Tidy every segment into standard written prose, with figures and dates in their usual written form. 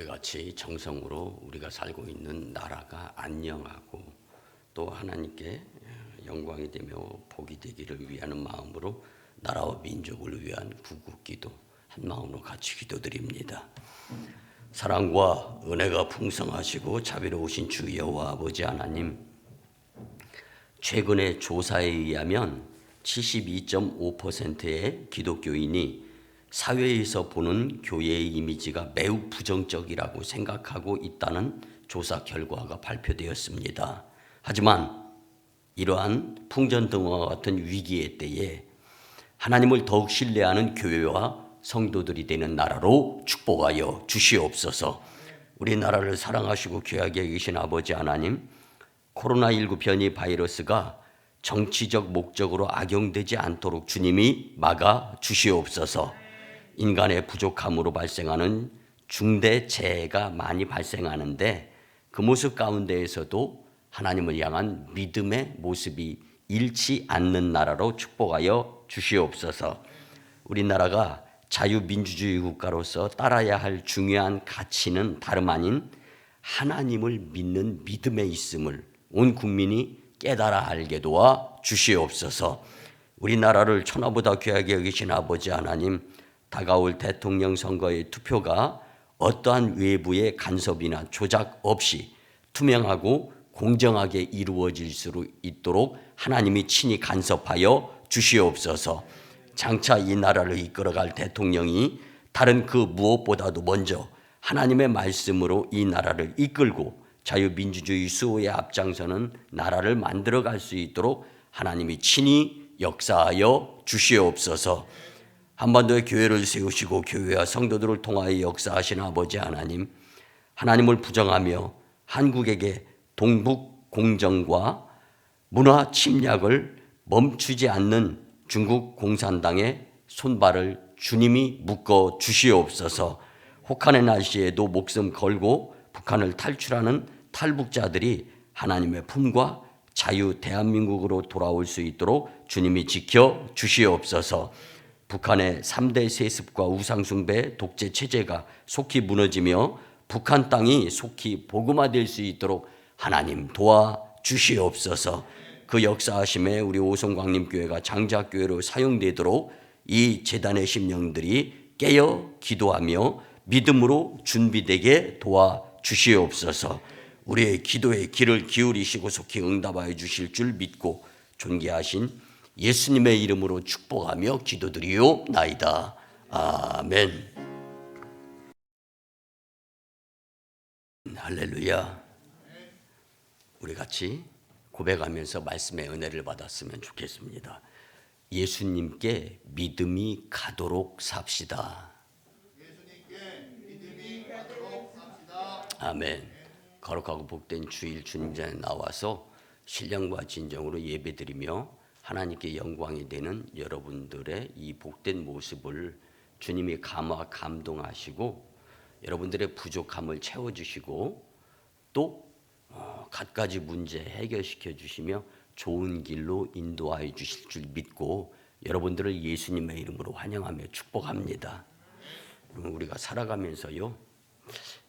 우리 같이 정성으로 우리가 살고 있는 나라가 안녕하고 또 하나님께 영광이 되며 복이 되기를 위하는 마음으로 나라와 민족을 위한 구국기도 한 마음으로 같이 기도드립니다. 사랑과 은혜가 풍성하시고 자비로우신 주 여호와 아버지 하나님, 최근의 조사에 의하면 72.5%의 기독교인이 사회에서 보는 교회의 이미지가 매우 부정적이라고 생각하고 있다는 조사 결과가 발표되었습니다. 하지만 이러한 풍전등화와 같은 위기의 때에 하나님을 더욱 신뢰하는 교회와 성도들이 되는 나라로 축복하여 주시옵소서. 우리나라를 사랑하시고 귀하게 여기신 아버지 하나님, 코로나19 변이 바이러스가 정치적 목적으로 악용되지 않도록 주님이 막아 주시옵소서. 인간의 부족함으로 발생하는 중대 재해가 많이 발생하는데 그 모습 가운데에서도 하나님을 향한 믿음의 모습이 잃지 않는 나라로 축복하여 주시옵소서. 우리나라가 자유민주주의 국가로서 따라야 할 중요한 가치는 다름 아닌 하나님을 믿는 믿음에 있음을 온 국민이 깨달아 알게 도와 주시옵소서. 우리나라를 천하보다 귀하게 여기신 아버지 하나님, 다가올 대통령 선거의 투표가 어떠한 외부의 간섭이나 조작 없이 투명하고 공정하게 이루어질 수 있도록 하나님이 친히 간섭하여 주시옵소서. 장차 이 나라를 이끌어갈 대통령이 다른 그 무엇보다도 먼저 하나님의 말씀으로 이 나라를 이끌고 자유민주주의 수호에 앞장서는 나라를 만들어갈 수 있도록 하나님이 친히 역사하여 주시옵소서. 한반도의 교회를 세우시고 교회와 성도들을 통하여 역사하신 아버지 하나님, 하나님을 부정하며 한국에게 동북 공정과 문화 침략을 멈추지 않는 중국 공산당의 손발을 주님이 묶어 주시옵소서. 혹한의 날씨에도 목숨 걸고 북한을 탈출하는 탈북자들이 하나님의 품과 자유 대한민국으로 돌아올 수 있도록 주님이 지켜 주시옵소서. 북한의 3대 세습과 우상숭배 독재 체제가 속히 무너지며 북한 땅이 속히 복음화될 수 있도록 하나님 도와 주시옵소서. 그 역사하심에 우리 오송광림교회가 장자교회로 사용되도록 이 재단의 심령들이 깨어 기도하며 믿음으로 준비되게 도와 주시옵소서. 우리의 기도에 귀를 기울이시고 속히 응답하여 주실 줄 믿고 존귀하신 예수님의 이름으로 축복하며 기도드리옵나이다. 아멘. 할렐루야. 우리 같이 고백하면서 말씀의 은혜를 받았으면 좋겠습니다. 예수님께 믿음이 가도록 삽시다. 아멘. 거룩하고 복된 주일 주님 전에 나와서 신령과 진정으로 예배드리며 하나님께 영광이 되는 여러분들의 이 복된 모습을 주님이 감동하시고 여러분들의 부족함을 채워주시고 또 갖가지 문제 해결시켜 주시며 좋은 길로 인도하여 주실 줄 믿고 여러분들을 예수님의 이름으로 환영하며 축복합니다. 우리가 살아가면서요,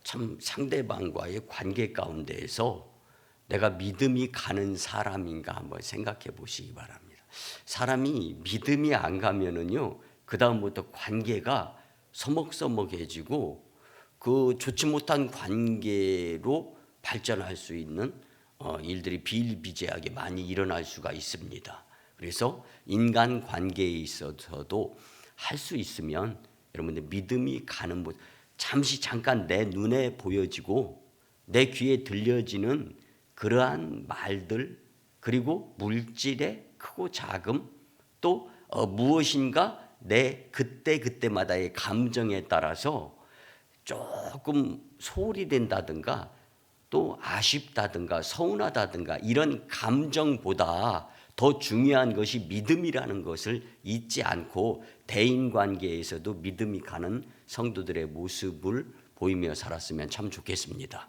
참 상대방과의 관계 가운데에서 내가 믿음이 가는 사람인가 한번 생각해 보시기 바랍니다. 사람이 믿음이 안 가면은요, 그 다음부터 관계가 서먹서먹해지고 그 좋지 못한 관계로 발전할 수 있는 일들이 비일비재하게 많이 일어날 수가 있습니다. 그래서 인간 관계에 있어서도 할 수 있으면 여러분들 믿음이 가는 곳, 잠깐 내 눈에 보여지고 내 귀에 들려지는 그러한 말들, 그리고 물질의 크고 작음, 또 무엇인가 내 그때마다의 감정에 따라서 조금 소홀히 된다든가 또 아쉽다든가 서운하다든가 이런 감정보다 더 중요한 것이 믿음이라는 것을 잊지 않고 대인관계에서도 믿음이 가는 성도들의 모습을 보이며 살았으면 참 좋겠습니다.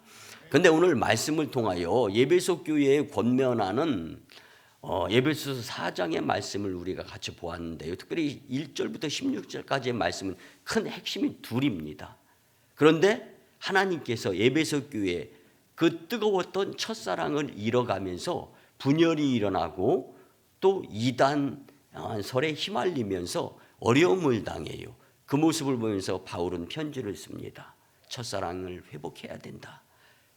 그런데 오늘 말씀을 통하여 예배소 교회에 권면하는 에베소서 4장의 말씀을 우리가 같이 보았는데요. 특별히 1절부터 16절까지의 말씀은 큰 핵심이 둘입니다. 그런데 하나님께서 에베소 교회에 그 뜨거웠던 첫사랑을 잃어가면서 분열이 일어나고 또 이단설에 휘말리면서 어려움을 당해요. 그 모습을 보면서 바울은 편지를 씁니다. 첫사랑을 회복해야 된다.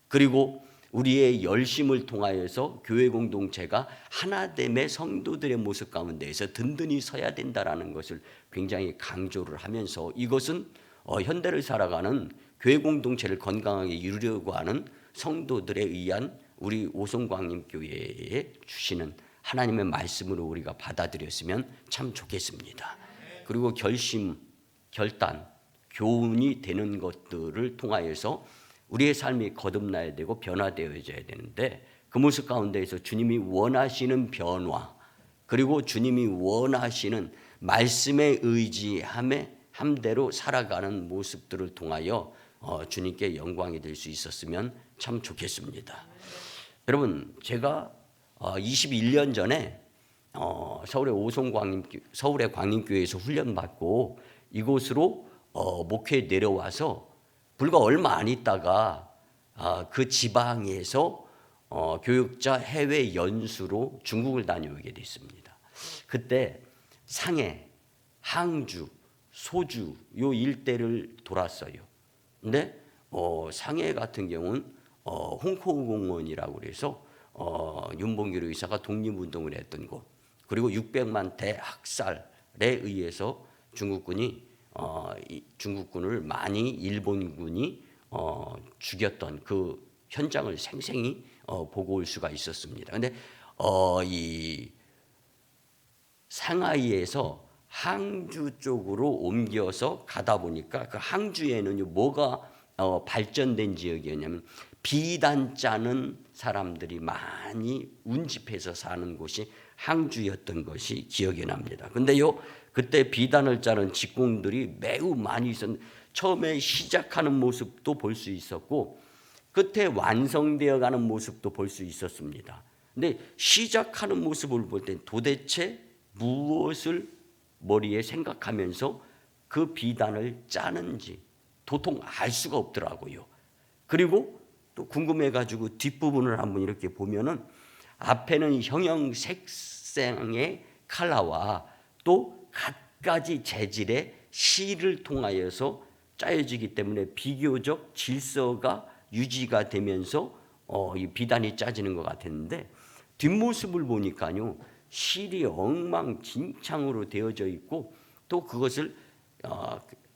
그리고 우리의 열심을 통하여서 교회 공동체가 하나됨의 성도들의 모습 가운데에서 든든히 서야 된다라는 것을 굉장히 강조를 하면서 이것은 현대를 살아가는 교회 공동체를 건강하게 이루려고 하는 성도들에 의한 우리 오송광림교회에 주시는 하나님의 말씀으로 우리가 받아들였으면 참 좋겠습니다. 그리고 결심, 결단, 교훈이 되는 것들을 통하여서 우리의 삶이 거듭나야 되고 변화되어져야 되는데 그 모습 가운데에서 주님이 원하시는 변화 그리고 주님이 원하시는 말씀에 의지함대로 살아가는 모습들을 통하여 주님께 영광이 될 수 있었으면 참 좋겠습니다. 여러분, 제가 21년 전에 서울의 광림교회에서 훈련받고 이곳으로 목회에 내려와서 불과 얼마 안 있다가 그 지방에서 교육자 해외 연수로 중국을 다녀오게 됐습니다. 그때 상해, 항주, 소주 요 일대를 돌았어요. 근데 상해 같은 경우는 홍콩공원이라고 그래서 윤봉길 의사가 독립운동을 했던 곳, 그리고 600만 대학살에 의해서 중국군을 많이 일본군이 죽였던 그 현장을 생생히 보고 올 수가 있었습니다. 그런데 이 상하이에서 항주 쪽으로 옮겨서 가다 보니까 그 항주에는 뭐가 발전된 지역이었냐면 비단 짜는 사람들이 많이 운집해서 사는 곳이 항주였던 것이 기억이 납니다. 근데요, 그때 비단을 짜는 직공들이 매우 많이 있었는데 처음에 시작하는 모습도 볼 수 있었고 끝에 완성되어 가는 모습도 볼 수 있었습니다. 근데 시작하는 모습을 볼 때 도대체 무엇을 머리에 생각하면서 그 비단을 짜는지 도통 알 수가 없더라고요. 그리고 또 궁금해가지고 뒷부분을 한번 이렇게 보면은 앞에는 형형색색의 칼라와 또 갖가지 재질의 실을 통하여서 짜여지기 때문에 비교적 질서가 유지가 되면서 이 비단이 짜지는 것 같았는데 뒷모습을 보니까요, 실이 엉망진창으로 되어져 있고 또 그것을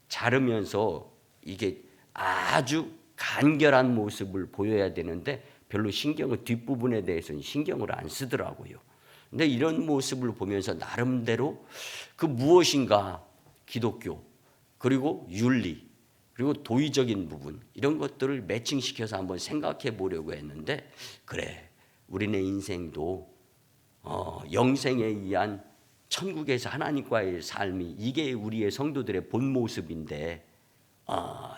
자르면서 이게 아주 간결한 모습을 보여야 되는데 별로 뒷부분에 대해서는 신경을 안 쓰더라고요. 근데 이런 모습을 보면서 나름대로 그 무엇인가 기독교 그리고 윤리 그리고 도의적인 부분 이런 것들을 매칭시켜서 한번 생각해 보려고 했는데 그래, 우리네 인생도 영생에 의한 천국에서 하나님과의 삶이 이게 우리의 성도들의 본 모습인데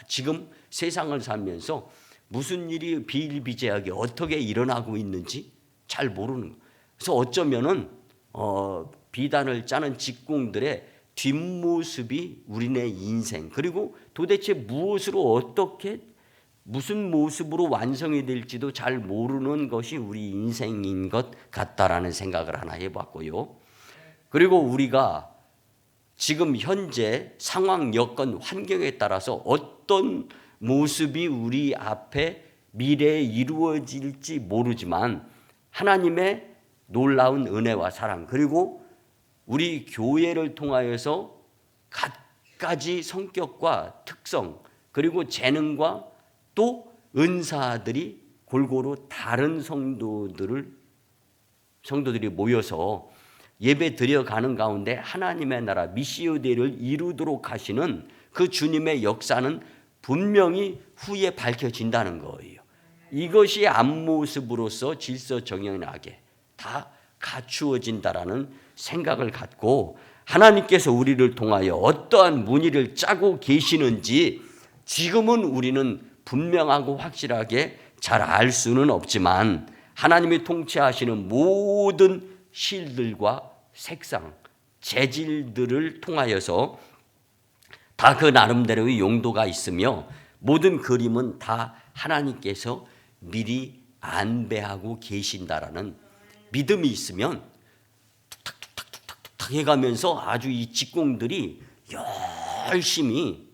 지금 세상을 살면서 무슨 일이 비일비재하게 어떻게 일어나고 있는지 잘 모르는 거예요. 그래서 어쩌면은 비단을 짜는 직공들의 뒷모습이 우리네 인생 그리고 도대체 무엇으로 어떻게 무슨 모습으로 완성이 될지도 잘 모르는 것이 우리 인생인 것 같다라는 생각을 하나 해봤고요. 그리고 우리가 지금 현재 상황, 여건, 환경에 따라서 어떤 모습이 우리 앞에 미래에 이루어질지 모르지만 하나님의 놀라운 은혜와 사랑 그리고 우리 교회를 통하여서 갖가지 성격과 특성 그리고 재능과 또 은사들이 골고루 다른 성도들이 모여서 예배 드려가는 가운데 하나님의 나라 미시오데를 이루도록 하시는 그 주님의 역사는 분명히 후에 밝혀진다는 거예요. 이것이 앞모습으로서 질서정연하게 다 갖추어진다라는 생각을 갖고 하나님께서 우리를 통하여 어떠한 문의를 짜고 계시는지 지금은 우리는 분명하고 확실하게 잘 알 수는 없지만 하나님이 통치하시는 모든 실들과 색상, 재질들을 통하여서 다 그 나름대로의 용도가 있으며 모든 그림은 다 하나님께서 미리 안배하고 계신다라는 믿음이 있으면 툭탁 해가면서 아주 이 직공들이 열심히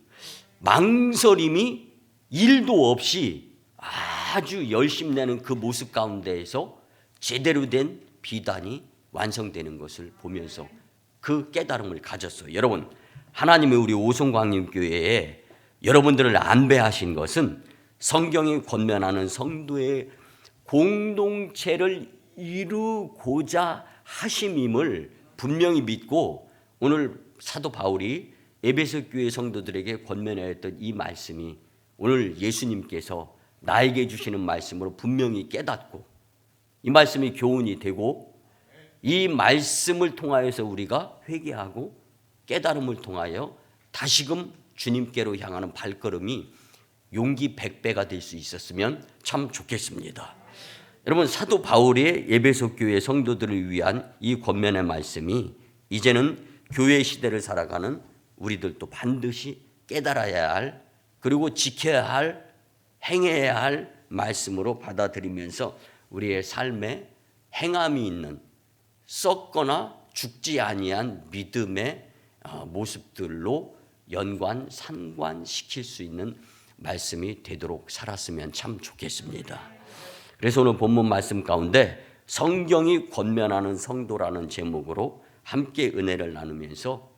망설임이 1도 없이 아주 열심 내는 그 모습 가운데에서 제대로 된 비단이 완성되는 것을 보면서 그 깨달음을 가졌어요. 여러분, 하나님의 우리 오송광림교회에 여러분들을 안배하신 것은 성경이 권면하는 성도의 공동체를 이루고자 하심임을 분명히 믿고, 오늘 사도 바울이 에베소 교회 성도들에게 권면하였던 이 말씀이 오늘 예수님께서 나에게 주시는 말씀으로 분명히 깨닫고, 이 말씀이 교훈이 되고, 이 말씀을 통하여서 우리가 회개하고 깨달음을 통하여 다시금 주님께로 향하는 발걸음이 용기 100배가 될 수 있었으면 참 좋겠습니다. 여러분, 사도 바울의 에베소 교회 성도들을 위한 이 권면의 말씀이 이제는 교회 시대를 살아가는 우리들도 반드시 깨달아야 할, 그리고 지켜야 할, 행해야 할 말씀으로 받아들이면서 우리의 삶에 행함이 있는, 썩거나 죽지 아니한 믿음의 모습들로 상관시킬 수 있는 말씀이 되도록 살았으면 참 좋겠습니다. 그래서 오늘 본문 말씀 가운데 성경이 권면하는 성도라는 제목으로 함께 은혜를 나누면서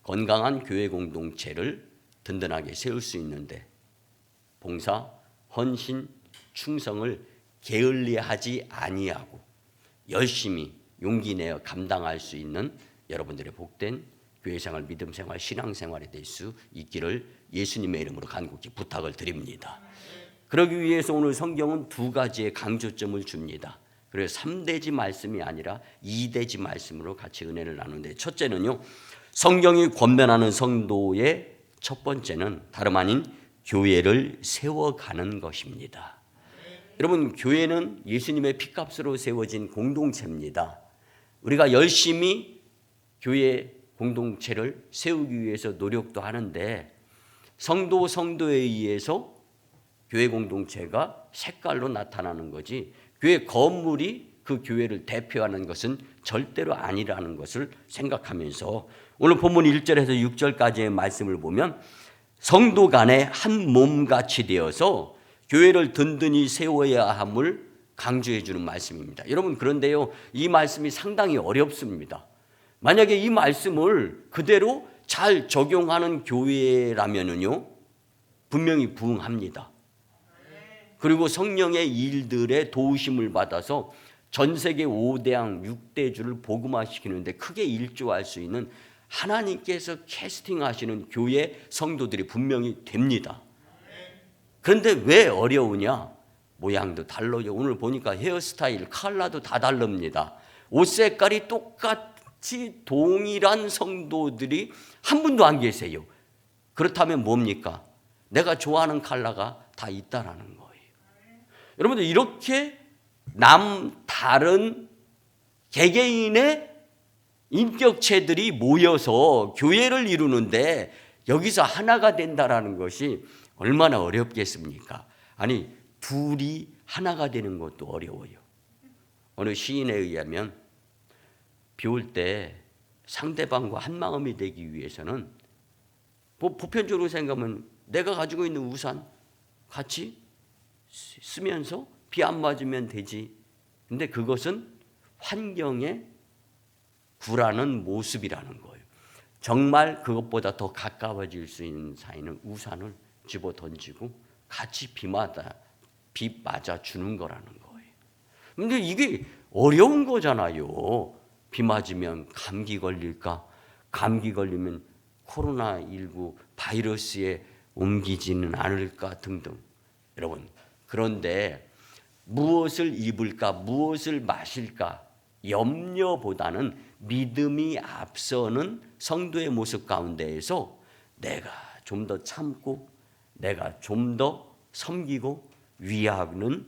건강한 교회 공동체를 든든하게 세울 수 있는데 봉사, 헌신, 충성을 게을리하지 아니하고 열심히 용기 내어 감당할 수 있는 여러분들의 복된 교회생활, 믿음생활, 신앙생활이 될 수 있기를 예수님의 이름으로 간곡히 부탁을 드립니다. 그러기 위해서 오늘 성경은 두 가지의 강조점을 줍니다. 그래서 3대지 말씀이 아니라 2대지 말씀으로 같이 은혜를 나누는데, 첫째는요, 성경이 권면하는 성도의 첫 번째는 다름 아닌 교회를 세워가는 것입니다. 여러분, 교회는 예수님의 피값으로 세워진 공동체입니다. 우리가 열심히 교회 공동체를 세우기 위해서 노력도 하는데, 성도에 의해서 교회 공동체가 색깔로 나타나는 거지, 교회 건물이 그 교회를 대표하는 것은 절대로 아니라는 것을 생각하면서 오늘 본문 1절에서 6절까지의 말씀을 보면 성도 간에 한 몸같이 되어서 교회를 든든히 세워야 함을 강조해 주는 말씀입니다. 여러분, 그런데요, 이 말씀이 상당히 어렵습니다. 만약에 이 말씀을 그대로 잘 적용하는 교회라면은요, 분명히 부응합니다. 그리고 성령의 일들에 도우심을 받아서 전 세계 5대양 6대주를 복음화시키는데 크게 일조할 수 있는 하나님께서 캐스팅하시는 교회 성도들이 분명히 됩니다. 그런데 왜 어려우냐? 모양도 달라요. 오늘 보니까 헤어스타일, 컬러도 다 다릅니다. 옷 색깔이 똑같이 동일한 성도들이 한 분도 안 계세요. 그렇다면 뭡니까? 내가 좋아하는 컬러가 다 있다라는 거예요. 여러분들, 이렇게 다른 개개인의 인격체들이 모여서 교회를 이루는데 여기서 하나가 된다라는 것이 얼마나 어렵겠습니까? 아니, 둘이 하나가 되는 것도 어려워요. 어느 시인에 의하면 비 올 때 상대방과 한 마음이 되기 위해서는 보편적으로 생각하면 내가 가지고 있는 우산 같이 쓰면서 비 안 맞으면 되지. 근데 그것은 환경에 굴하는 모습이라는 거예요. 정말 그것보다 더 가까워질 수 있는 사이는 우산을 집어 던지고 같이 비 맞아 주는 거라는 거예요. 근데 이게 어려운 거잖아요. 비 맞으면 감기 걸릴까? 감기 걸리면 코로나19 바이러스에 옮기지는 않을까? 등등. 여러분, 그런데 무엇을 입을까? 무엇을 마실까? 염려보다는 믿음이 앞서는 성도의 모습 가운데에서 내가 좀 더 참고 내가 좀 더 섬기고 위하는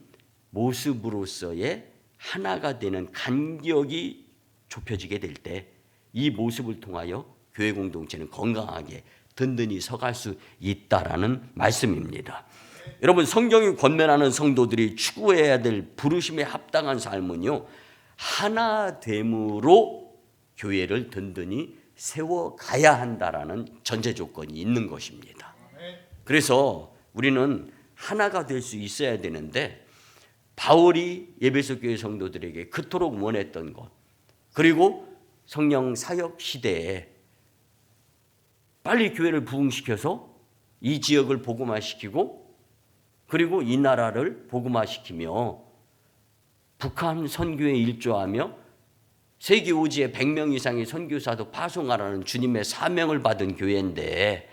모습으로서의 하나가 되는 간격이 좁혀지게 될 때 이 모습을 통하여 교회 공동체는 건강하게 든든히 서갈 수 있다라는 말씀입니다. 여러분, 성경이 권면하는 성도들이 추구해야 될 부르심에 합당한 삶은요, 하나됨으로 교회를 든든히 세워가야 한다라는 전제 조건이 있는 것입니다. 그래서 우리는 하나가 될 수 있어야 되는데, 바울이 에베소 교회 성도들에게 그토록 원했던 것, 그리고 성령 사역 시대에 빨리 교회를 부흥시켜서 이 지역을 복음화시키고, 그리고 이 나라를 복음화시키며 북한 선교에 일조하며 세계 오지에 100명 이상의 선교사도 파송하라는 주님의 사명을 받은 교회인데,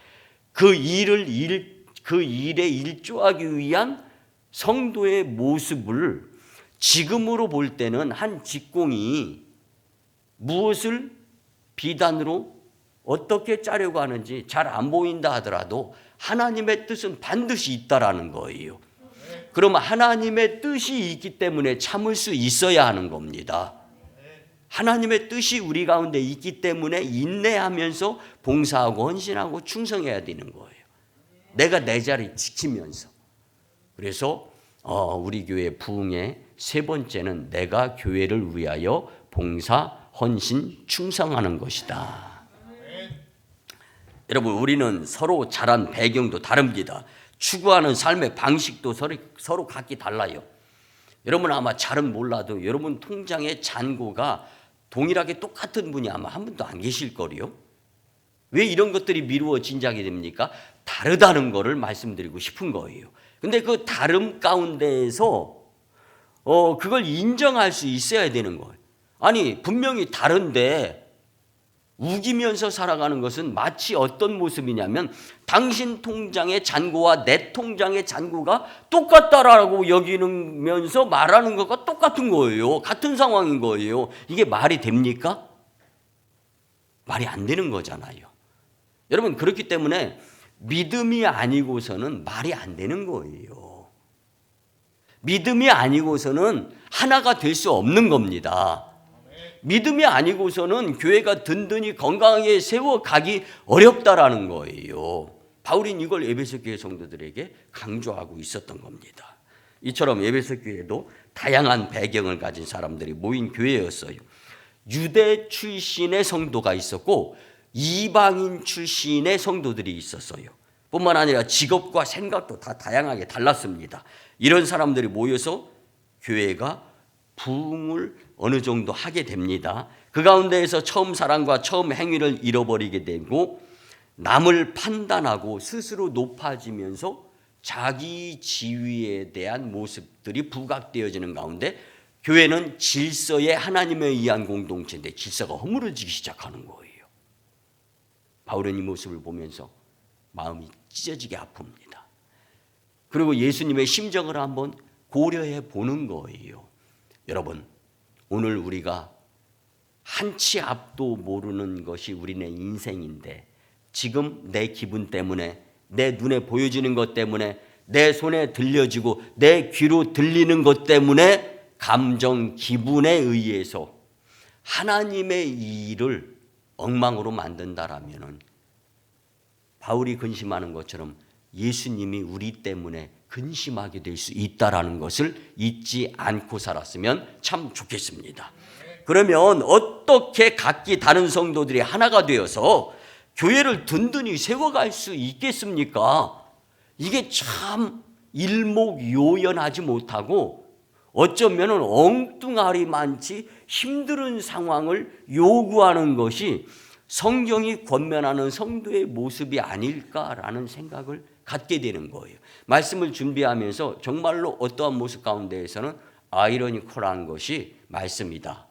그 일에 일조하기 위한 성도의 모습을 지금으로 볼 때는 한 직공이 무엇을 비단으로 어떻게 짜려고 하는지 잘 안 보인다 하더라도 하나님의 뜻은 반드시 있다라는 거예요. 그러면 하나님의 뜻이 있기 때문에 참을 수 있어야 하는 겁니다. 하나님의 뜻이 우리 가운데 있기 때문에 인내하면서 봉사하고 헌신하고 충성해야 되는 거예요. 내가 내 자리 지키면서. 그래서 우리 교회 부흥의 세 번째는 내가 교회를 위하여 봉사, 헌신, 충성하는 것이다. 여러분, 우리는 서로 자란 배경도 다릅니다. 추구하는 삶의 방식도 서로 각기 달라요. 여러분 아마 잘은 몰라도 여러분 통장의 잔고가 동일하게 똑같은 분이 아마 한 분도 안 계실 거리요. 왜 이런 것들이 미루어 진작이 됩니까? 다르다는 거를 말씀드리고 싶은 거예요. 근데 그 다름 가운데에서 그걸 인정할 수 있어야 되는 거예요. 아니, 분명히 다른데 우기면서 살아가는 것은 마치 어떤 모습이냐면, 당신 통장의 잔고와 내 통장의 잔고가 똑같다라고 여기면서 말하는 것과 똑같은 거예요. 같은 상황인 거예요. 이게 말이 됩니까? 말이 안 되는 거잖아요. 여러분, 그렇기 때문에 믿음이 아니고서는 말이 안 되는 거예요. 믿음이 아니고서는 하나가 될 수 없는 겁니다. 믿음이 아니고서는 교회가 든든히 건강하게 세워가기 어렵다라는 거예요. 바울은 이걸 에베소 교회 성도들에게 강조하고 있었던 겁니다. 이처럼 에베소 교회도 다양한 배경을 가진 사람들이 모인 교회였어요. 유대 출신의 성도가 있었고 이방인 출신의 성도들이 있었어요. 뿐만 아니라 직업과 생각도 다 다양하게 달랐습니다. 이런 사람들이 모여서 교회가 부흥을 어느 정도 하게 됩니다. 그 가운데에서 처음 사랑과 처음 행위를 잃어버리게 되고 남을 판단하고 스스로 높아지면서 자기 지위에 대한 모습들이 부각되어지는 가운데 교회는 질서에 하나님에 의한 공동체인데 질서가 허물어지기 시작하는 거예요. 바울은 이 모습을 보면서 마음이 찢어지게 아픕니다. 그리고 예수님의 심정을 한번 고려해 보는 거예요. 여러분, 오늘 우리가 한치 앞도 모르는 것이 우리네 인생인데 지금 내 기분 때문에, 내 눈에 보여지는 것 때문에, 내 손에 들려지고 내 귀로 들리는 것 때문에 감정, 기분에 의해서 하나님의 일을 엉망으로 만든다라면 바울이 근심하는 것처럼 예수님이 우리 때문에 근심하게 될 수 있다라는 것을 잊지 않고 살았으면 참 좋겠습니다. 그러면 어떻게 각기 다른 성도들이 하나가 되어서 교회를 든든히 세워갈 수 있겠습니까? 이게 참 일목요연하지 못하고 어쩌면 엉뚱하리만치 힘든 상황을 요구하는 것이 성경이 권면하는 성도의 모습이 아닐까라는 생각을 갖게 되는 거예요. 말씀을 준비하면서 정말로 어떠한 모습 가운데에서는 아이러니컬한 것이 말씀이다.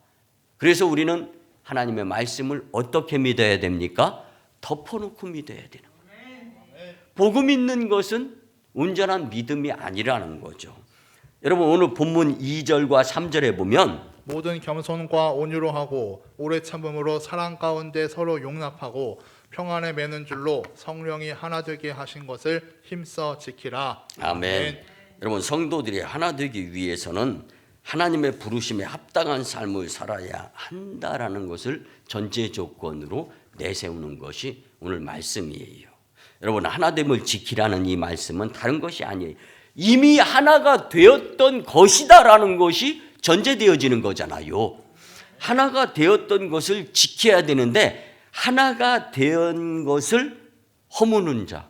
그래서 우리는 하나님의 말씀을 어떻게 믿어야 됩니까? 덮어놓고 믿어야 되는 거예요. 복음 있는 것은 온전한 믿음이 아니라는 거죠. 여러분, 오늘 본문 2절과 3절에 보면 모든 겸손과 온유로 하고 오래 참음으로 사랑 가운데 서로 용납하고 평안에 매는 줄로 성령이 하나 되게 하신 것을 힘써 지키라. 아멘. 여러분, 성도들이 하나 되기 위해서는 하나님의 부르심에 합당한 삶을 살아야 한다라는 것을 전제 조건으로 내세우는 것이 오늘 말씀이에요. 여러분, 하나됨을 지키라는 이 말씀은 다른 것이 아니에요. 이미 하나가 되었던 것이다라는 것이 전제되어지는 거잖아요. 하나가 되었던 것을 지켜야 되는데 하나가 된 것을 허무는 자,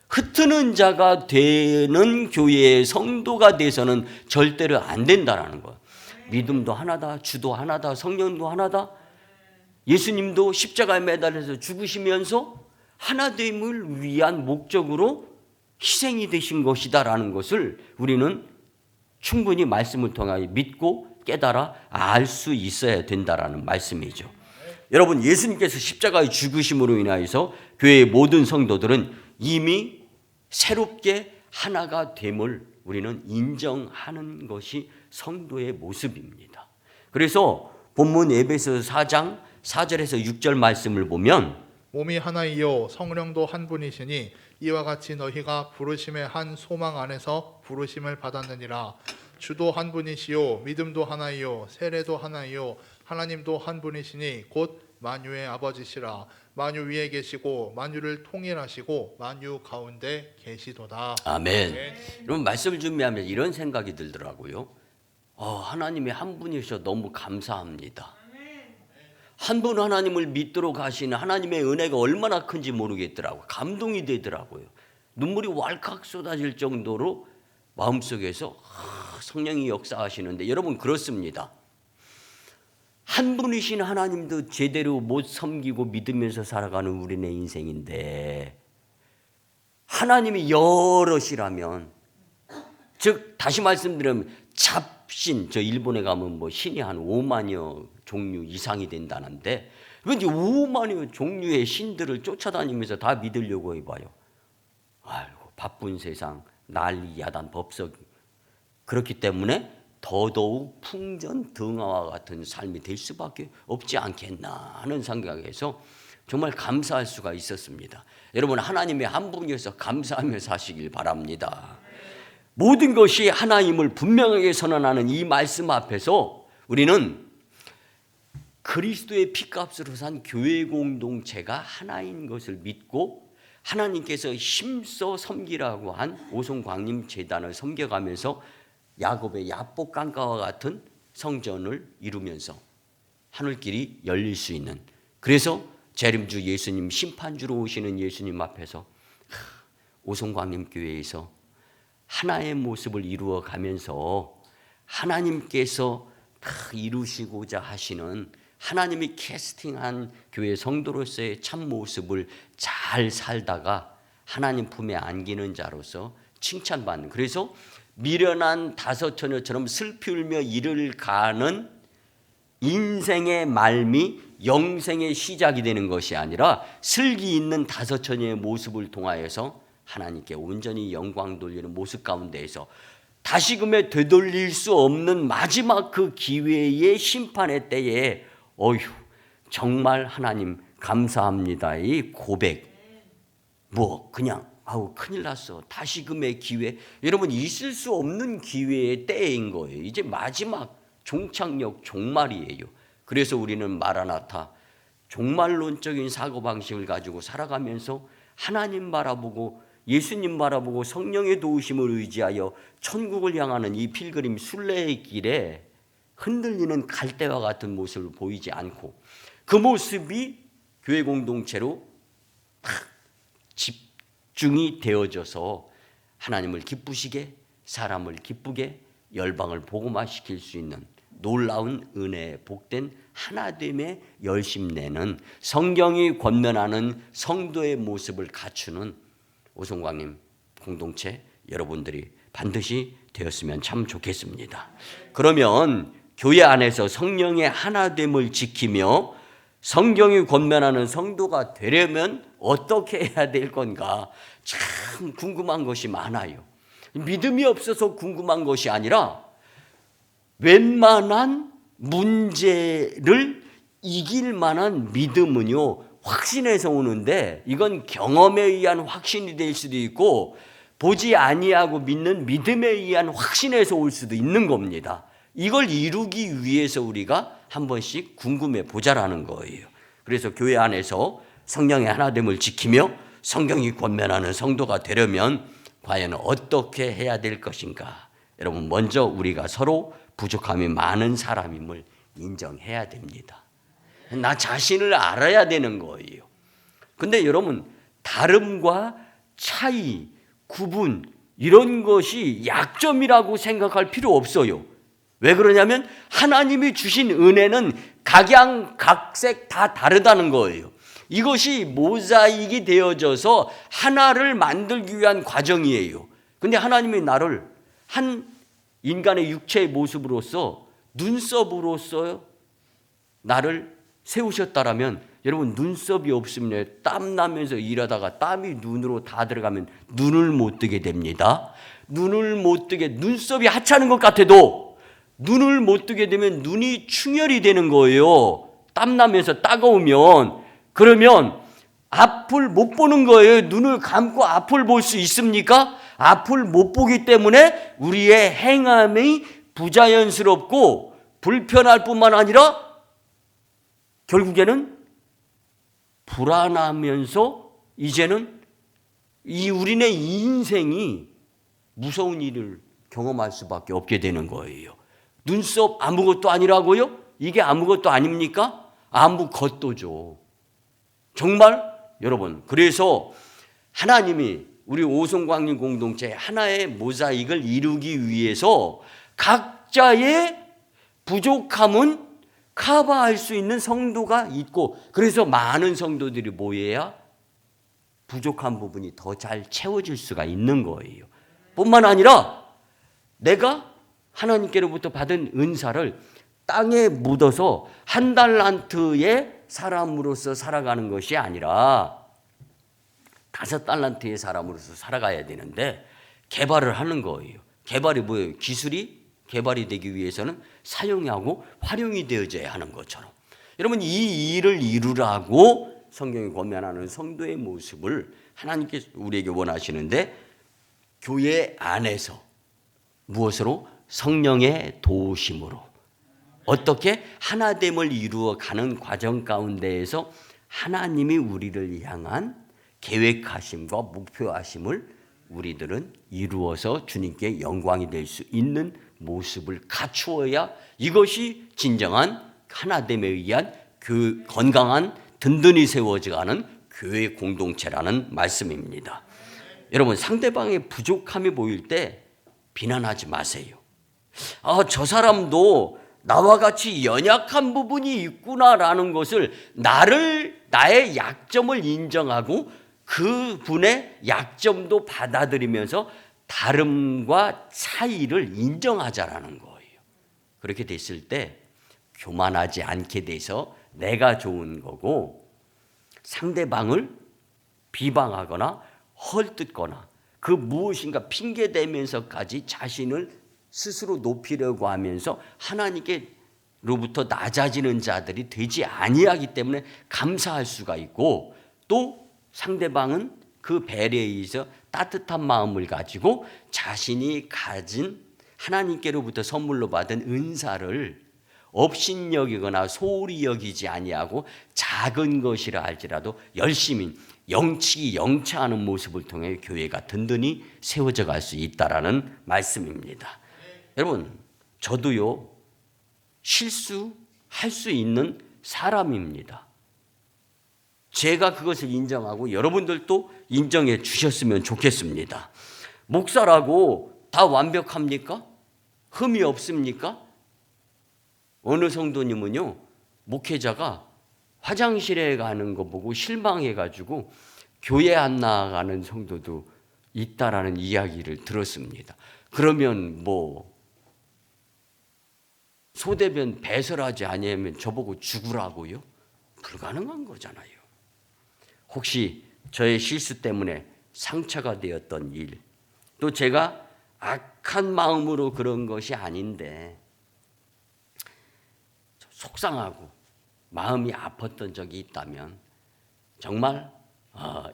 흩트는 자가 되는 교회의 성도가 돼서는 절대로 안 된다라는 거예요. 믿음도 하나다, 주도 하나다, 성령도 하나다. 예수님도 십자가에 매달려서 죽으시면서 하나됨을 위한 목적으로 희생이 되신 것이다라는 것을 우리는 충분히 말씀을 통하여 믿고 깨달아 알 수 있어야 된다라는 말씀이죠. 여러분, 예수님께서 십자가의 죽으심으로 인하여서 교회의 모든 성도들은 이미 새롭게 하나가 됨을 우리는 인정하는 것이 성도의 모습입니다. 그래서 본문 에베소서 4장 4절에서 6절 말씀을 보면 몸이 하나이요 성령도 한 분이시니 이와 같이 너희가 부르심의 한 소망 안에서 부르심을 받았느니라. 주도 한 분이시요 믿음도 하나이요 세례도 하나이요 하나님도 한 분이시니 곧 만유의 아버지시라. 만유 위에 계시고 만유를 통일하시고 만유 가운데 계시도다. 아멘. 여러분, 말씀을 준비하면 이런 생각이 들더라고요. 하나님이 한 분이셔 너무 감사합니다. 한 분 하나님을 믿도록 하시는 하나님의 은혜가 얼마나 큰지 모르겠더라고요. 감동이 되더라고요. 눈물이 왈칵 쏟아질 정도로 마음속에서 성령이 역사하시는데, 여러분 그렇습니다. 한 분이신 하나님도 제대로 못 섬기고 믿으면서 살아가는 우리네 인생인데, 하나님이 여럿이라면, 즉 다시 말씀드리면 잡신, 저 일본에 가면 뭐 신이 한 5만여 종류 이상이 된다는데 왠지 5만여 종류의 신들을 쫓아다니면서 다 믿으려고 해봐요. 아이고, 바쁜 세상, 난리, 야단, 법석. 그렇기 때문에 더더욱 풍전등화와 같은 삶이 될 수밖에 없지 않겠나 하는 생각에서 정말 감사할 수가 있었습니다. 여러분, 하나님의 한 분이어서 감사하며 사시길 바랍니다. 모든 것이 하나님을 분명하게 선언하는 이 말씀 앞에서 우리는 그리스도의 피값으로 산 교회 공동체가 하나인 것을 믿고 하나님께서 힘써 섬기라고 한 오송광림 재단을 섬겨가면서 야곱의 야복강가와 같은 성전을 이루면서 하늘길이 열릴 수 있는, 그래서 재림주 예수님, 심판주로 오시는 예수님 앞에서 오송광림교회에서 하나의 모습을 이루어 가면서 하나님께서 다 이루시고자 하시는, 하나님이 캐스팅한 교회 성도로서의 참 모습을 잘 살다가 하나님 품에 안기는 자로서 칭찬받는, 그래서 미련한 다섯 처녀처럼 슬피 울며 이를 가는 인생의 말미 영생의 시작이 되는 것이 아니라 슬기 있는 다섯 처녀의 모습을 통하여서 하나님께 온전히 영광 돌리는 모습 가운데에서 다시금에 되돌릴 수 없는 마지막 그 기회의 심판의 때에 어휴 정말 하나님 감사합니다 이 고백, 뭐 그냥 아우 큰일 났어 다시금의 기회, 여러분 있을 수 없는 기회의 때인 거예요. 이제 마지막 종착역 종말이에요. 그래서 우리는 마라나타 종말론적인 사고방식을 가지고 살아가면서 하나님 바라보고 예수님 바라보고 성령의 도우심을 의지하여 천국을 향하는 이 필그림 순례의 길에 흔들리는 갈대와 같은 모습을 보이지 않고 그 모습이 교회 공동체로 딱 집중이 되어져서 하나님을 기쁘시게 사람을 기쁘게 열방을 복음화시킬 수 있는 놀라운 은혜에 복된 하나됨의 열심내는 성경이 권면하는 성도의 모습을 갖추는 오송광림 공동체 여러분들이 반드시 되었으면 참 좋겠습니다. 그러면 교회 안에서 성령의 하나됨을 지키며 성경이 권면하는 성도가 되려면 어떻게 해야 될 건가? 참 궁금한 것이 많아요. 믿음이 없어서 궁금한 것이 아니라 웬만한 문제를 이길 만한 믿음은요 확신에서 오는데, 이건 경험에 의한 확신이 될 수도 있고 보지 아니하고 믿는 믿음에 의한 확신에서 올 수도 있는 겁니다. 이걸 이루기 위해서 우리가 한 번씩 궁금해 보자라는 거예요. 그래서 교회 안에서 성령의 하나됨을 지키며 성경이 권면하는 성도가 되려면 과연 어떻게 해야 될 것인가? 여러분, 먼저 우리가 서로 부족함이 많은 사람임을 인정해야 됩니다. 나 자신을 알아야 되는 거예요. 근데 여러분, 다름과 차이, 구분 이런 것이 약점이라고 생각할 필요 없어요. 왜 그러냐면 하나님이 주신 은혜는 각양각색 다 다르다는 거예요. 이것이 모자익이 되어져서 하나를 만들기 위한 과정이에요. 근데 하나님이 나를 한 인간의 육체의 모습으로서 눈썹으로서 나를 세우셨다라면 여러분, 눈썹이 없으면 땀나면서 일하다가 땀이 눈으로 다 들어가면 눈을 못 뜨게 됩니다. 눈을 못 뜨게, 눈썹이 하찮은 것 같아도 눈을 못 뜨게 되면 눈이 충혈이 되는 거예요. 땀나면서 따가우면. 그러면 앞을 못 보는 거예요. 눈을 감고 앞을 볼 수 있습니까? 앞을 못 보기 때문에 우리의 행함이 부자연스럽고 불편할 뿐만 아니라 결국에는 불안하면서 이제는 우리네 인생이 무서운 일을 경험할 수밖에 없게 되는 거예요. 눈썹 아무것도 아니라고요? 이게 아무것도 아닙니까? 아무것도죠. 정말 여러분, 그래서 하나님이 우리 오송광림 공동체 하나의 모자익을 이루기 위해서 각자의 부족함은 커버할 수 있는 성도가 있고, 그래서 많은 성도들이 모여야 부족한 부분이 더 잘 채워질 수가 있는 거예요. 뿐만 아니라 내가 하나님께로부터 받은 은사를 땅에 묻어서 한 달란트의 사람으로서 살아가는 것이 아니라 5달란트의 사람으로서 살아가야 되는데 개발을 하는 거예요. 개발이 뭐예요? 기술이 개발이 되기 위해서는 사용하고 활용이 되어져야 하는 것처럼, 여러분, 이 일을 이루라고 성경이 권면하는 성도의 모습을 하나님께서 우리에게 원하시는데, 교회 안에서 무엇으로? 성령의 도우심으로 어떻게 하나됨을 이루어가는 과정 가운데에서 하나님이 우리를 향한 계획하심과 목표하심을 우리들은 이루어서 주님께 영광이 될 수 있는 모습을 갖추어야 이것이 진정한 하나됨에 의한 건강한 든든히 세워져가는 교회 공동체라는 말씀입니다. 여러분, 상대방의 부족함이 보일 때 비난하지 마세요. 저 사람도 나와 같이 연약한 부분이 있구나라는 것을 나의 약점을 인정하고 그 분의 약점도 받아들이면서 다름과 차이를 인정하자라는 거예요. 그렇게 됐을 때 교만하지 않게 돼서 내가 좋은 거고 상대방을 비방하거나 헐뜯거나 그 무엇인가 핑계대면서까지 자신을 스스로 높이려고 하면서 하나님께로부터 낮아지는 자들이 되지 아니하기 때문에 감사할 수가 있고, 또 상대방은 그 배려에 의해서 따뜻한 마음을 가지고 자신이 가진 하나님께로부터 선물로 받은 은사를 업신여기거나 소홀히 여기지 아니하고 작은 것이라 할지라도 열심히 영치하는 모습을 통해 교회가 든든히 세워져 갈 수 있다라는 말씀입니다. 여러분, 저도요, 실수할 수 있는 사람입니다. 제가 그것을 인정하고 여러분들도 인정해 주셨으면 좋겠습니다. 목사라고 다 완벽합니까? 흠이 없습니까? 어느 성도님은요, 목회자가 화장실에 가는 거 보고 실망해가지고 교회 안 나가는 성도도 있다라는 이야기를 들었습니다. 그러면 소대변 배설하지 아니하면 저보고 죽으라고요? 불가능한 거잖아요. 혹시 저의 실수 때문에 상처가 되었던 일, 또 제가 악한 마음으로 그런 것이 아닌데 속상하고 마음이 아팠던 적이 있다면 정말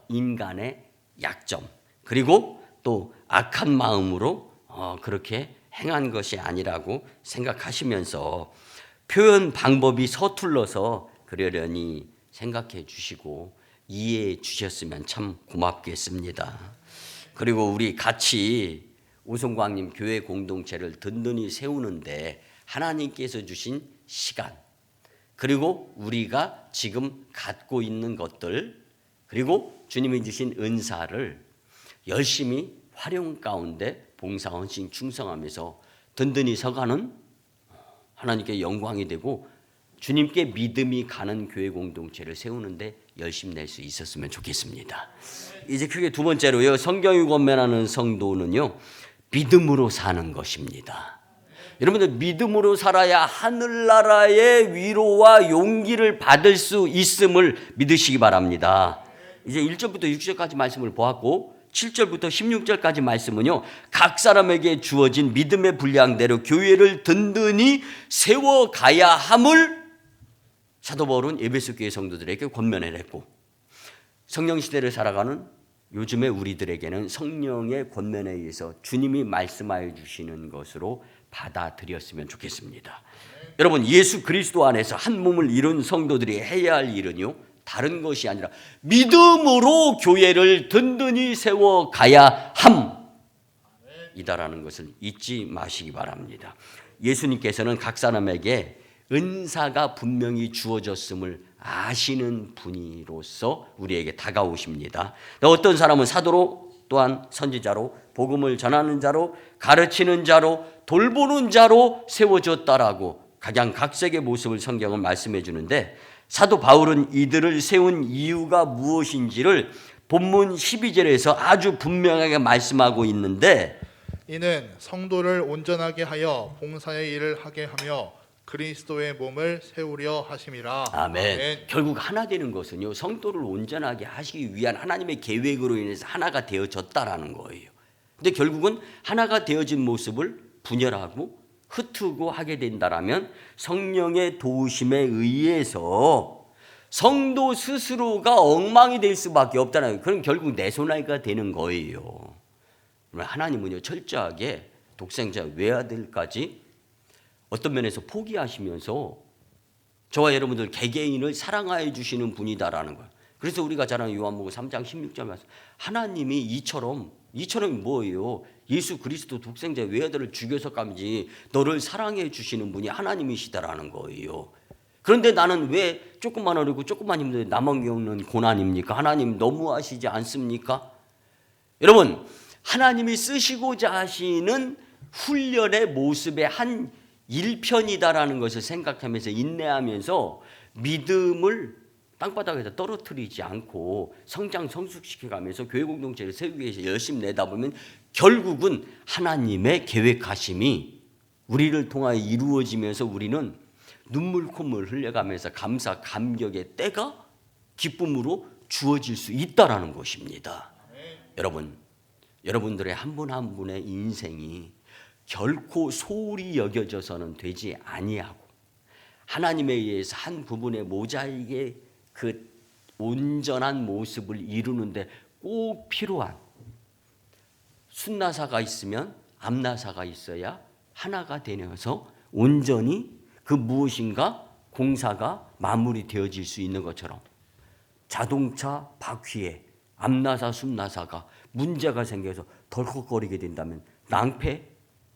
인간의 약점, 그리고 또 악한 마음으로 그렇게 행한 것이 아니라고 생각하시면서 표현 방법이 서툴러서 그러려니 생각해 주시고, 이해해 주셨으면 참 고맙겠습니다. 그리고 우리 같이 오송광님 교회 공동체를 든든히 세우는데 하나님께서 주신 시간, 그리고 우리가 지금 갖고 있는 것들, 그리고 주님이 주신 은사를 열심히 활용 가운데 봉사, 헌신, 충성하면서 든든히 서가는 하나님께 영광이 되고 주님께 믿음이 가는 교회 공동체를 세우는데 열심히 낼 수 있었으면 좋겠습니다. 이제 크게 두 번째로요, 성경이 권면하는 성도는요, 믿음으로 사는 것입니다. 여러분들, 믿음으로 살아야 하늘나라의 위로와 용기를 받을 수 있음을 믿으시기 바랍니다. 이제 1절부터 6절까지 말씀을 보았고 7절부터 16절까지 말씀은요, 각 사람에게 주어진 믿음의 분량대로 교회를 든든히 세워가야 함을 사도 바울은 에베소 교회 성도들에게 권면을 했고, 성령 시대를 살아가는 요즘의 우리들에게는 성령의 권면에 의해서 주님이 말씀하여 주시는 것으로 받아들였으면 좋겠습니다. 여러분, 예수 그리스도 안에서 한 몸을 이룬 성도들이 해야 할 일은요, 다른 것이 아니라 믿음으로 교회를 든든히 세워가야 함이다라는 것을 잊지 마시기 바랍니다. 예수님께서는 각 사람에게 은사가 분명히 주어졌음을 아시는 분이로서 우리에게 다가오십니다. 어떤 사람은 사도로, 또한 선지자로, 복음을 전하는 자로, 가르치는 자로, 돌보는 자로 세워졌다라고 각양각색의 모습을 성경은 말씀해 주는데, 사도 바울은 이들을 세운 이유가 무엇인지를 본문 12절에서 아주 분명하게 말씀하고 있는데, 이는 성도를 온전하게 하여 봉사의 일을 하게 하며 그리스도의 몸을 세우려 하심이라. 아멘. 결국 하나 되는 것은요, 성도를 온전하게 하시기 위한 하나님의 계획으로 인해서 하나가 되어졌다라는 거예요. 근데 결국은 하나가 되어진 모습을 분열하고 흩트고 하게 된다라면 성령의 도우심에 의해서 성도 스스로가 엉망이 될 수밖에 없다는 거예요. 그럼 결국 내 손아이가 되는 거예요. 하나님은요, 철저하게 독생자 외아들까지 어떤 면에서 포기하시면서 저와 여러분들 개개인을 사랑하여 주시는 분이다라는 거예요. 그래서 우리가 잘 아는 요한복음 3장 16절 말씀, 하나님이 이처럼 뭐예요? 예수 그리스도 독생자 외아들을 죽여서까지 너를 사랑해 주시는 분이 하나님이시다라는 거예요. 그런데 나는 왜 조금만 어리고 조금만 힘든데 나만 겪는 고난입니까? 하나님 너무하시지 않습니까? 여러분, 하나님이 쓰시고자 하시는 훈련의 모습의 한 일편이다라는 것을 생각하면서 인내하면서 믿음을 땅바닥에서 떨어뜨리지 않고 성장 성숙시켜가면서 교회 공동체를 세우기 위해서 열심히 내다보면 결국은 하나님의 계획하심이 우리를 통하여 이루어지면서 우리는 눈물 콧물 흘려가면서 감사 감격의 때가 기쁨으로 주어질 수 있다라는 것입니다. 여러분들의 한 분 한 분의 인생이 결코 소홀히 여겨져서는 되지 아니하고 하나님에 의해서 한 부분의 모자이크의 그 온전한 모습을 이루는데 꼭 필요한 순나사가 있으면 앞나사가 있어야 하나가 되어서 온전히 그 무엇인가 공사가 마무리되어질 수 있는 것처럼 자동차 바퀴에 앞나사 순나사가 문제가 생겨서 덜컥거리게 된다면 낭패,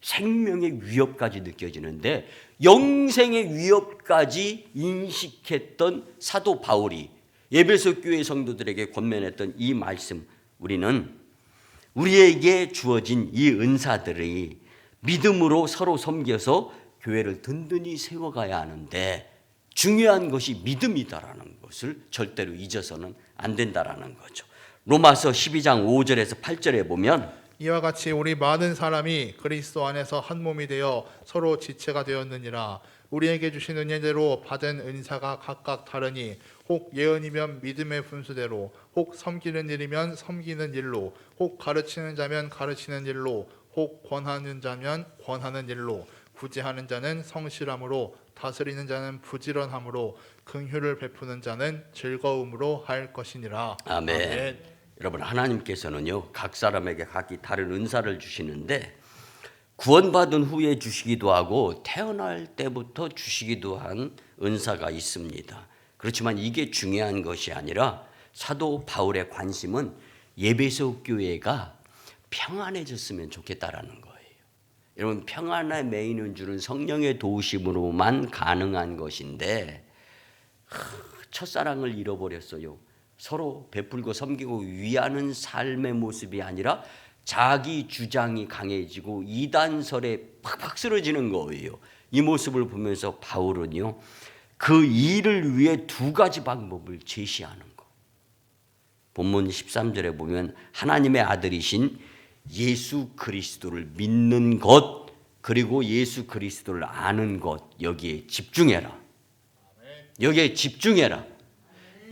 생명의 위협까지 느껴지는데 영생의 위협까지 인식했던 사도 바울이 에베소 교회 성도들에게 권면했던 이 말씀, 우리는 우리에게 주어진 이 은사들이 믿음으로 서로 섬겨서 교회를 든든히 세워가야 하는데 중요한 것이 믿음이다라는 것을 절대로 잊어서는 안 된다라는 거죠. 로마서 12장 5절에서 8절에 보면 이와 같이 우리 많은 사람이 그리스도 안에서 한 몸이 되어 서로 지체가 되었느니라. 우리에게 주신 은혜대로 받은 은사가 각각 다르니 혹 예언이면 믿음의 분수대로, 혹 섬기는 일이면 섬기는 일로, 혹 가르치는 자면 가르치는 일로, 혹 권하는 자면 권하는 일로, 구제하는 자는 성실함으로, 다스리는 자는 부지런함으로, 긍휼을 베푸는 자는 즐거움으로 할 것이니라. 아멘. 여러분, 하나님께서는요, 각 사람에게 각기 다른 은사를 주시는데 구원받은 후에 주시기도 하고 태어날 때부터 주시기도 한 은사가 있습니다. 그렇지만 이게 중요한 것이 아니라 사도 바울의 관심은 에베소 교회가 평안해졌으면 좋겠다라는 거예요. 여러분, 평안에 매이는 줄은 성령의 도우심으로만 가능한 것인데 첫사랑을 잃어버렸어요. 서로 베풀고 섬기고 위하는 삶의 모습이 아니라 자기 주장이 강해지고 이단설에 팍팍 쓰러지는 거예요. 이 모습을 보면서 바울은요, 그 일을 위해 두 가지 방법을 제시하는 거. 본문 13절에 보면 하나님의 아들이신 예수 그리스도를 믿는 것, 그리고 예수 그리스도를 아는 것, 여기에 집중해라. 여기에 집중해라.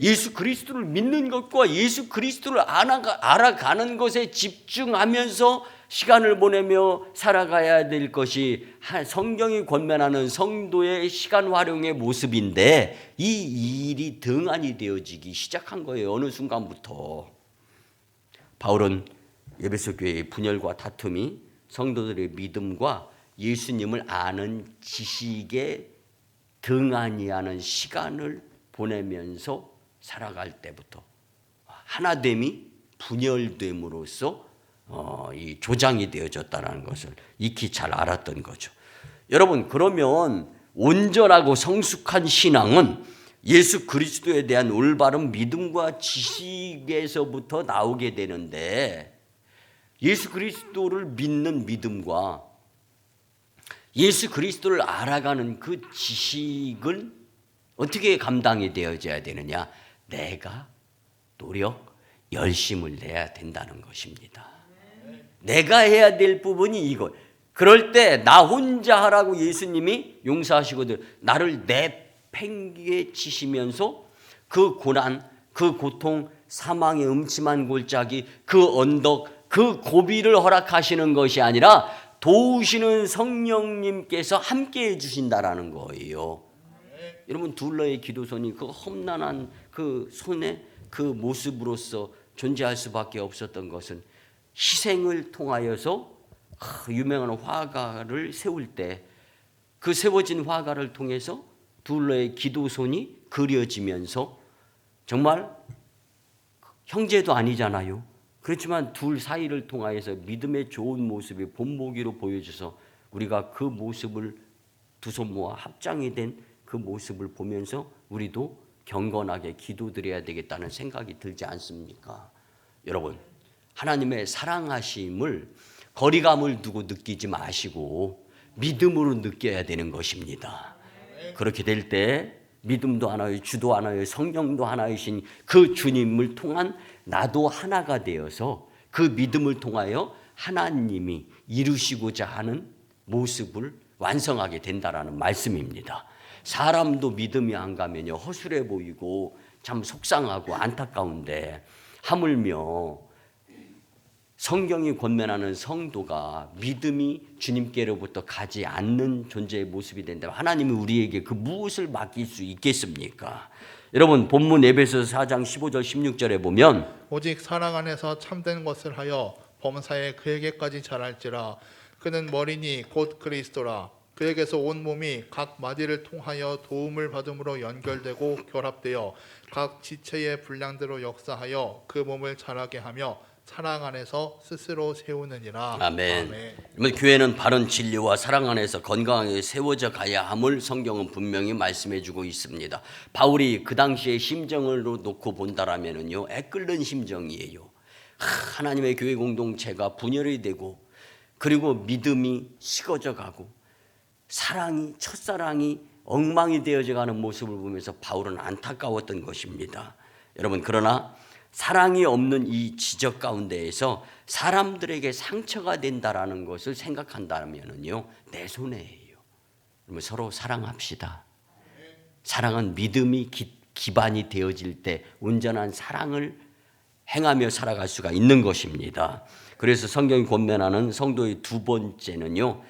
예수 그리스도를 믿는 것과 예수 그리스도를 알아가는 것에 집중하면서 시간을 보내며 살아가야 될 것이 성경이 권면하는 성도의 시간 활용의 모습인데, 이 일이 등한이 되어지기 시작한 거예요. 어느 순간부터. 바울은 에베소 교회의 분열과 다툼이 성도들의 믿음과 예수님을 아는 지식에 등한히 하는 시간을 보내면서 살아갈 때부터 하나됨이 분열됨으로써 이 조장이 되어졌다는 것을 익히 잘 알았던 거죠. 여러분, 그러면 온전하고 성숙한 신앙은 예수 그리스도에 대한 올바른 믿음과 지식에서부터 나오게 되는데, 예수 그리스도를 믿는 믿음과 예수 그리스도를 알아가는 그 지식을 어떻게 감당이 되어져야 되느냐? 내가 노력, 열심을 내야 된다는 것입니다. 내가 해야 될 부분이 이거. 그럴 때 나 혼자 하라고 예수님이 용서하시거든. 나를 내팽개치시면서 그 고난, 그 고통, 사망의 음침한 골짜기, 그 언덕, 그 고비를 허락하시는 것이 아니라 도우시는 성령님께서 함께 해주신다라는 거예요. 여러분, 둘러의 기도손이 그 험난한 그 손의 그 모습으로서 존재할 수밖에 없었던 것은 희생을 통하여서 유명한 화가를 세울 때 그 세워진 화가를 통해서 둘러의 기도손이 그려지면서, 정말 형제도 아니잖아요. 그렇지만 둘 사이를 통하여서 믿음의 좋은 모습이 본보기로 보여져서 우리가 그 모습을 두 손 모아 합장이 된 그 모습을 보면서 우리도 경건하게 기도드려야 되겠다는 생각이 들지 않습니까? 여러분, 하나님의 사랑하심을 거리감을 두고 느끼지 마시고 믿음으로 느껴야 되는 것입니다. 그렇게 될 때 믿음도 하나요, 주도 하나요, 성령도 하나이신 그 주님을 통한 나도 하나가 되어서 그 믿음을 통하여 하나님이 이루시고자 하는 모습을 완성하게 된다라는 말씀입니다. 사람도 믿음이 안 가면요, 허술해 보이고 참 속상하고 안타까운데, 하물며 성경이 권면하는 성도가 믿음이 주님께로부터 가지 않는 존재의 모습이 된다면 하나님이 우리에게 그 무엇을 맡길 수 있겠습니까? 여러분, 본문 에베소서 4장 15절 16절에 보면 오직 사랑 안에서 참된 것을 하여 범사에 그에게까지 자랄지라. 그는 머리니 곧 그리스도라. 그에게서 온 몸이 각 마디를 통하여 도움을 받음으로 연결되고 결합되어 각 지체의 분량대로 역사하여 그 몸을 자라게 하며 사랑 안에서 스스로 세우느니라. 아멘. 교회는 바른 진리와 사랑 안에서 건강하게 세워져 가야 함을 성경은 분명히 말씀해주고 있습니다. 바울이 그 당시의 심정을 놓고 본다라면은요, 애끓는 심정이에요. 하나님의 교회 공동체가 분열이 되고, 그리고 믿음이 식어져 가고, 사랑이, 첫사랑이 엉망이 되어져 가는 모습을 보면서 바울은 안타까웠던 것입니다. 여러분, 그러나 사랑이 없는 이 지적 가운데에서 사람들에게 상처가 된다라는 것을 생각한다면은요, 내 손해예요. 그러면 서로 사랑합시다. 사랑은 믿음이 기반이 되어질 때 온전한 사랑을 행하며 살아갈 수가 있는 것입니다. 그래서 성경이 권면하는 성도의 두 번째는요,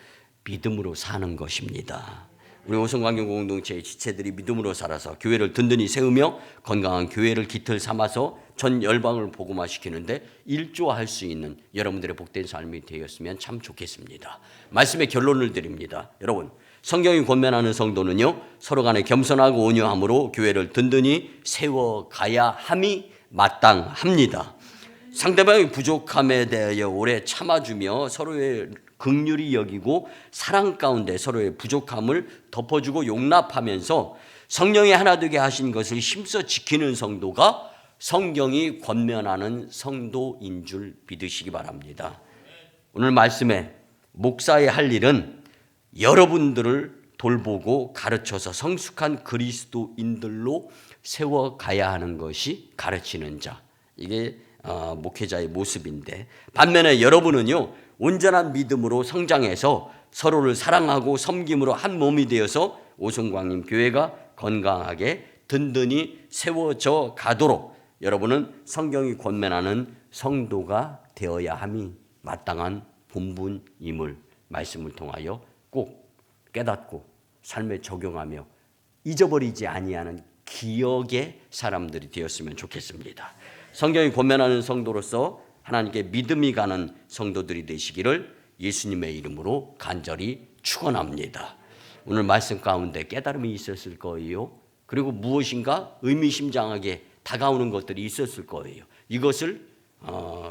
믿음으로 사는 것입니다. 우리 오성광교 공동체의 지체들이 믿음으로 살아서 교회를 든든히 세우며 건강한 교회를 깃털 삼아서 전 열방을 복음화시키는데 일조할 수 있는 여러분들의 복된 삶이 되었으면 참 좋겠습니다. 말씀의 결론을 드립니다. 여러분, 성경이 권면하는 성도는요, 서로 간에 겸손하고 온유함으로 교회를 든든히 세워가야 함이 마땅합니다. 상대방의 부족함에 대하여 오래 참아주며 서로의 긍휼히 여기고 사랑 가운데 서로의 부족함을 덮어주고 용납하면서 성령이 하나 되게 하신 것을 힘써 지키는 성도가 성경이 권면하는 성도인 줄 믿으시기 바랍니다. 오늘 말씀에 목사의 할 일은 여러분들을 돌보고 가르쳐서 성숙한 그리스도인들로 세워가야 하는 것이 가르치는 자, 이게 목회자의 모습인데, 반면에 여러분은요 온전한 믿음으로 성장해서 서로를 사랑하고 섬김으로 한 몸이 되어서 오송광림 교회가 건강하게 든든히 세워져 가도록 여러분은 성경이 권면하는 성도가 되어야 함이 마땅한 본분임을 말씀을 통하여 꼭 깨닫고 삶에 적용하며 잊어버리지 아니하는 기억의 사람들이 되었으면 좋겠습니다. 성경이 권면하는 성도로서 하나님께 믿음이 가는 성도들이 되시기를 예수님의 이름으로 간절히 축원합니다. 오늘 말씀 가운데 깨달음이 있었을 거예요. 그리고 무엇인가 의미심장하게 다가오는 것들이 있었을 거예요. 이것을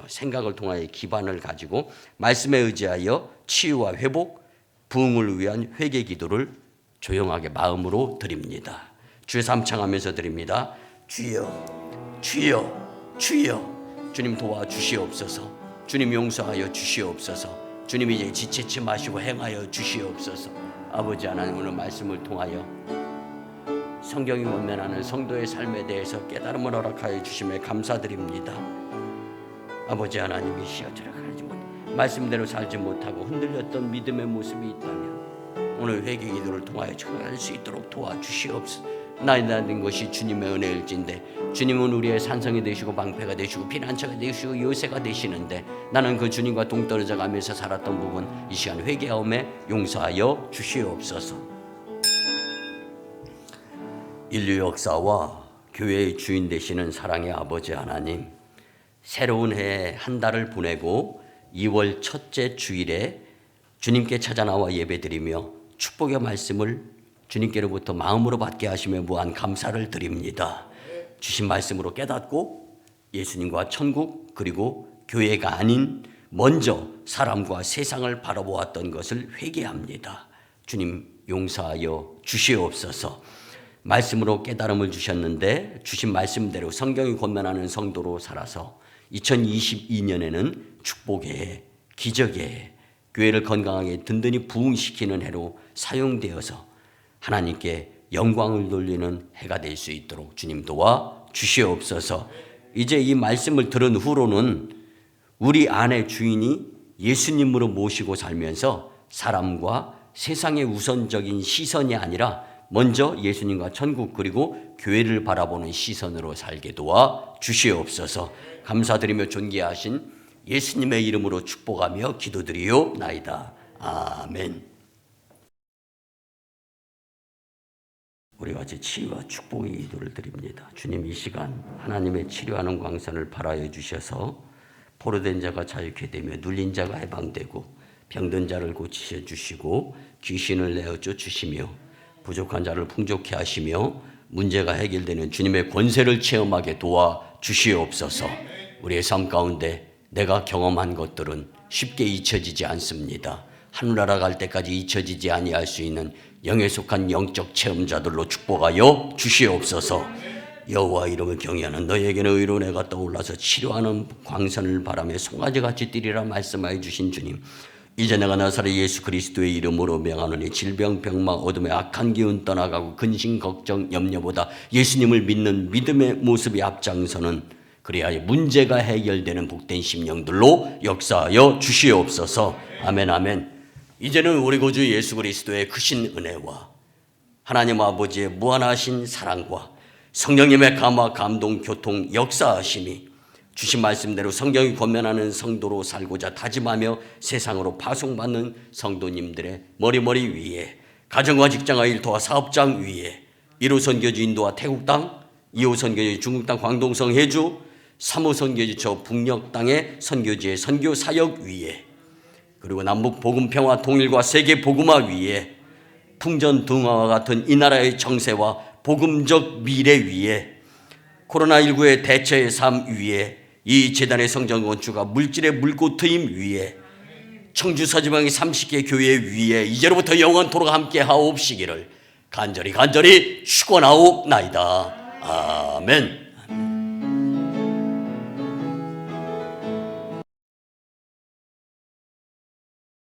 생각을 통하여 기반을 가지고 말씀에 의지하여 치유와 회복, 부흥을 위한 회개 기도를 조용하게 마음으로 드립니다. 주의 삼창하면서 드립니다. 주여, 주여, 주여. 주님 도와주시옵소서. 주님 용서하여 주시옵소서. 주님 이제 지체치 마시고 행하여 주시옵소서. 아버지 하나님, 오늘 말씀을 통하여 성경이 권면하는 성도의 삶에 대해서 깨달음을 허락하여 주심에 감사드립니다. 아버지 하나님, 이 시어처럼 말씀대로 살지 못하고 흔들렸던 믿음의 모습이 있다면 오늘 회개 기도를 통하여 전할 수 있도록 도와주시옵소서. 나이나된 것이 주님의 은혜일진데 주님은 우리의 산성이 되시고 방패가 되시고 피난처가 되시고 요새가 되시는데 나는 그 주님과 동떨어져 가면서 살았던 부분 이 시간 회개하오매 용서하여 주시옵소서. 인류 역사와 교회의 주인 되시는 사랑의 아버지 하나님, 새로운 해 한 달을 보내고 2월 첫째 주일에 주님께 찾아 나와 예배드리며 축복의 말씀을 주님께로부터 마음으로 받게 하시며 무한 감사를 드립니다. 주신 말씀으로 깨닫고 예수님과 천국 그리고 교회가 아닌 먼저 사람과 세상을 바라보았던 것을 회개합니다. 주님 용서하여 주시옵소서. 말씀으로 깨달음을 주셨는데 주신 말씀대로 성경이 권면하는 성도로 살아서 2022년에는 축복의 해, 기적의 해, 교회를 건강하게 든든히 부흥시키는 해로 사용되어서 하나님께 영광을 돌리는 해가 될 수 있도록 주님 도와 주시옵소서. 이제 이 말씀을 들은 후로는 우리 안의 주인이 예수님으로 모시고 살면서 사람과 세상의 우선적인 시선이 아니라 먼저 예수님과 천국 그리고 교회를 바라보는 시선으로 살게 도와 주시옵소서. 감사드리며 존귀하신 예수님의 이름으로 축복하며 기도드리옵나이다. 아멘. 우리 같이 치유와 축복의 기도를 드립니다. 주님, 이 시간 하나님의 치료하는 광선을 발하여 주셔서 포로된 자가 자유케 되며 눌린 자가 해방되고 병든 자를 고치셔 주시고 귀신을 내어 쫓으시며 부족한 자를 풍족케 하시며 문제가 해결되는 주님의 권세를 체험하게 도와 주시옵소서. 우리의 삶 가운데 내가 경험한 것들은 쉽게 잊혀지지 않습니다. 하늘나라 갈 때까지 잊혀지지 아니할 수 있는 영에 속한 영적 체험자들로 축복하여 주시옵소서. 여호와 이름을 경외하는 너에게는 의로운 해가 떠올라서 치료하는 광선을 바라며 송아지같이 뛰리라 말씀하여 주신 주님, 이제 내가 나사렛 예수 그리스도의 이름으로 명하노니 질병 병마 어둠의 악한 기운 떠나가고 근심 걱정 염려보다 예수님을 믿는 믿음의 모습이 앞장서는, 그래야 문제가 해결되는 복된 심령들로 역사하여 주시옵소서. 아멘 아멘. 이제는 우리 구주 예수 그리스도의 크신 은혜와 하나님 아버지의 무한하신 사랑과 성령님의 감화 감동 교통 역사하심이 주신 말씀대로 성경이 권면하는 성도로 살고자 다짐하며 세상으로 파송받는 성도님들의 머리머리 위에, 가정과 직장과 일터와 사업장 위에, 1호 선교지 인도와 태국 땅, 2호 선교지 중국 땅 광동성 해주, 3호 선교지 저 북녘 땅의 선교지의 선교 사역 위에, 그리고 남북 복음 평화 통일과 세계 복음화 위에, 풍전 등화와 같은 이 나라의 정세와 복음적 미래 위에, 코로나19의 대처의 삶 위에 이 재단의 성전 건축과 물질의 물고 트임 위에 청주 서지방의 30개 교회 위에 이제로부터 영원토록 함께 하옵시기를 간절히 축원하옵나이다. 아멘.